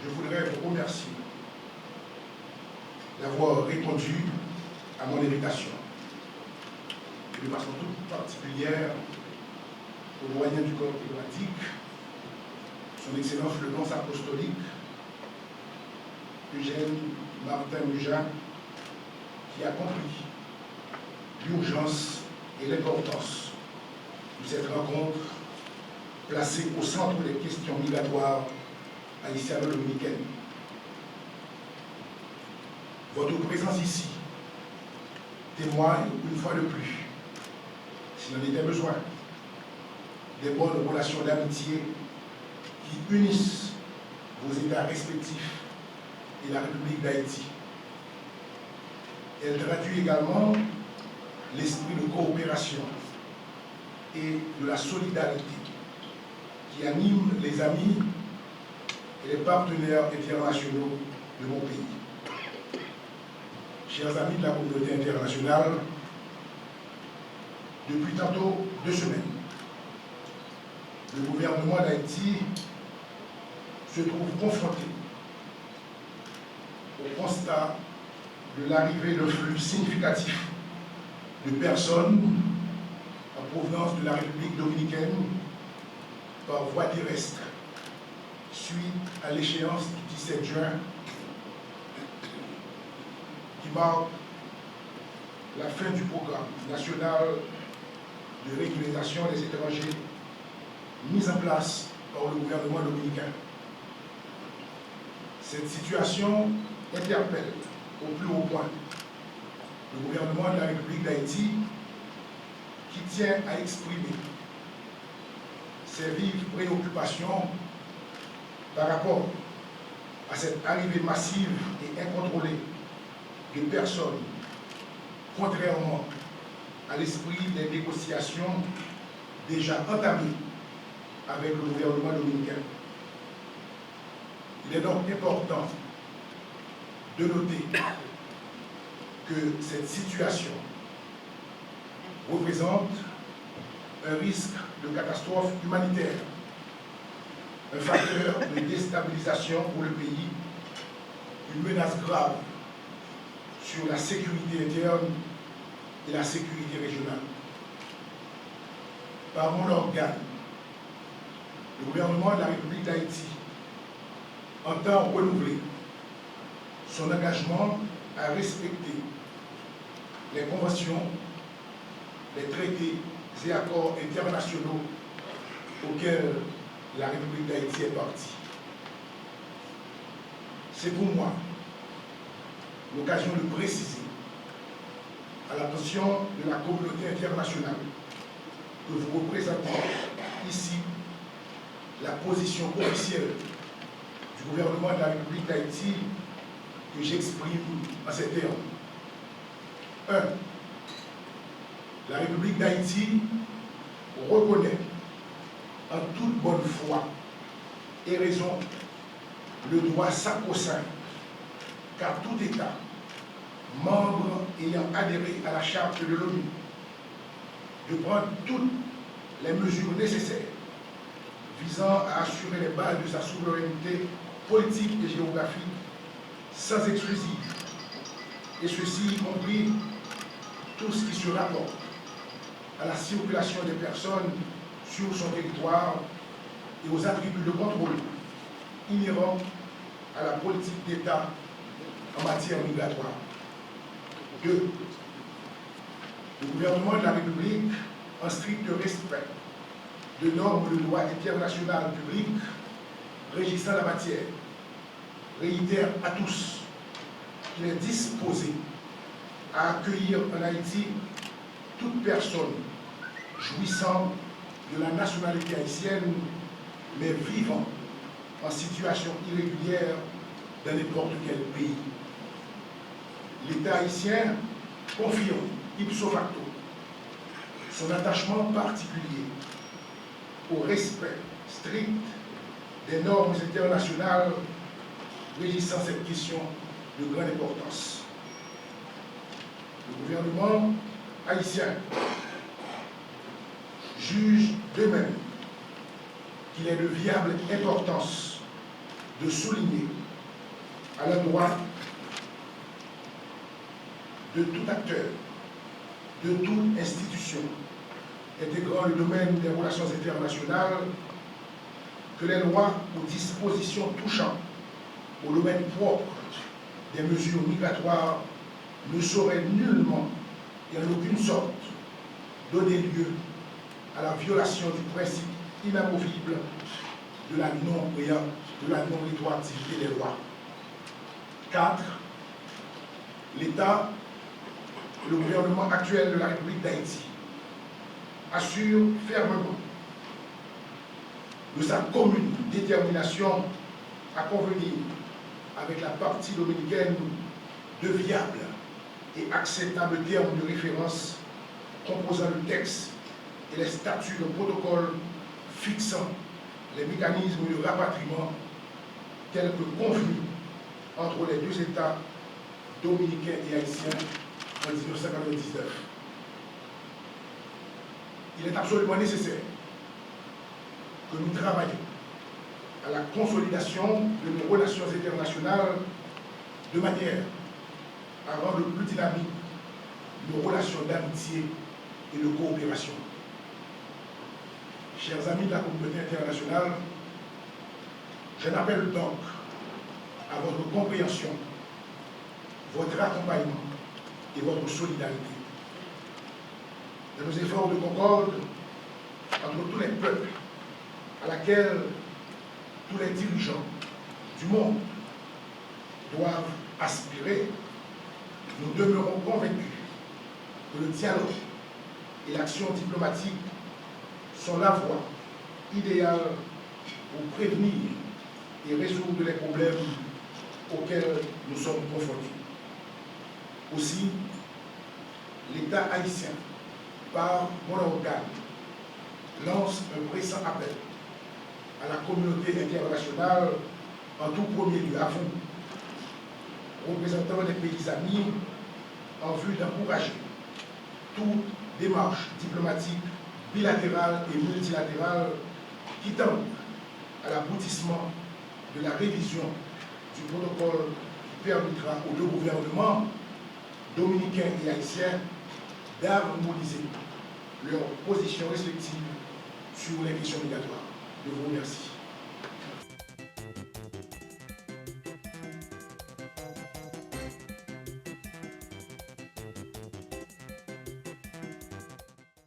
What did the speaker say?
je voudrais vous remercier d'avoir répondu à mon invitation. Et de façon toute particulière au doyen du corps diplomatique, son Excellence le Nonce apostolique, Eugène Martin Mujin, qui a compris l'urgence et l'importance de cette rencontre placée au centre des questions migratoires haïtiano-dominicaines. Votre présence ici témoigne une fois de plus, s'il en était besoin, des bonnes relations d'amitié qui unissent vos États respectifs et la République d'Haïti. Elle traduit également l'esprit de coopération et de la solidarité qui anime les amis et les partenaires internationaux de mon pays. Chers amis de la communauté internationale, depuis tantôt 2 semaines, le gouvernement d'Haïti se trouve confronté au constat de l'arrivée d'un flux significatif de personnes en provenance de la République dominicaine par voie terrestre suite à l'échéance du 17 juin qui marque la fin du programme national de régularisation des étrangers mis en place par le gouvernement dominicain. Cette situation interpelle au plus haut point le gouvernement de la République d'Haïti qui tient à exprimer ses vives préoccupations par rapport à cette arrivée massive et incontrôlée de personnes, contrairement à l'esprit des négociations déjà entamées avec le gouvernement dominicain. Il est donc important de noter que cette situation représente un risque de catastrophe humanitaire, un facteur de déstabilisation pour le pays, une menace grave sur la sécurité interne et la sécurité régionale. Par mon organe, le gouvernement de la République d'Haïti entend renouveler son engagement à respecter les conventions, les traités et accords internationaux auxquels la République d'Haïti est partie. C'est pour moi l'occasion de préciser à l'attention de la communauté internationale que vous représentez ici la position officielle du gouvernement de la République d'Haïti que j'exprime en ces termes. 1. La République d'Haïti reconnaît en toute bonne foi et raison le droit sacro-saint qu'à tout État, membre ayant adhéré à la charte de l'ONU, de prendre toutes les mesures nécessaires visant à assurer les bases de sa souveraineté politique et géographique sans exclusive, et ceci y compris tout ce qui se rapporte à la circulation des personnes sur son territoire et aux attributs de contrôle inhérents à la politique d'État en matière migratoire. 2. Le gouvernement de la République, en strict respect de normes de droit international public régissant la matière, réitère à tous qu'il est disposé à accueillir en Haïti toute personne jouissant de la nationalité haïtienne, mais vivant en situation irrégulière dans n'importe quel pays. L'État haïtien confirme ipso facto son attachement particulier au respect strict des normes internationales régissant cette question de grande importance. Le gouvernement haïtien juge de même qu'il est de viable importance de souligner à l'endroit de tout acteur, de toute institution intégrant le domaine des relations internationales que les lois ou dispositions touchant au domaine propre des mesures migratoires ne sauraient nullement et en aucune sorte donner lieu à la violation du principe inamovible de la non-rétroactivité des lois. 4. L'État et le gouvernement actuel de la République d'Haïti assurent fermement de sa commune détermination à convenir avec la partie dominicaine de viables et acceptables termes de référence composant le texte et les statuts de protocole fixant les mécanismes de rapatriement tels que convenus entre les deux États dominicains et haïtiens en 1999. Il est absolument nécessaire que nous travaillions à la consolidation de nos relations internationales de manière à rendre plus dynamiques nos relations d'amitié et de coopération. Chers amis de la communauté internationale, je n'appelle donc à votre compréhension, votre accompagnement et votre solidarité dans nos efforts de concorde entre tous les peuples à laquelle tous les dirigeants du monde doivent aspirer. Nous demeurons convaincus que le dialogue et l'action diplomatique sont la voie idéale pour prévenir et résoudre les problèmes auxquels nous sommes confrontés. Aussi, l'État haïtien, par mon organe, lance un pressant appel à la communauté internationale, en tout premier lieu à vous, représentants des pays amis, en vue d'encourager toute démarche diplomatique bilatérale et multilatérale qui tend à l'aboutissement de la révision du protocole qui permettra aux deux gouvernements, dominicains et haïtiens, d'harmoniser leurs positions respectives sur les questions migratoires. Je vous remercie.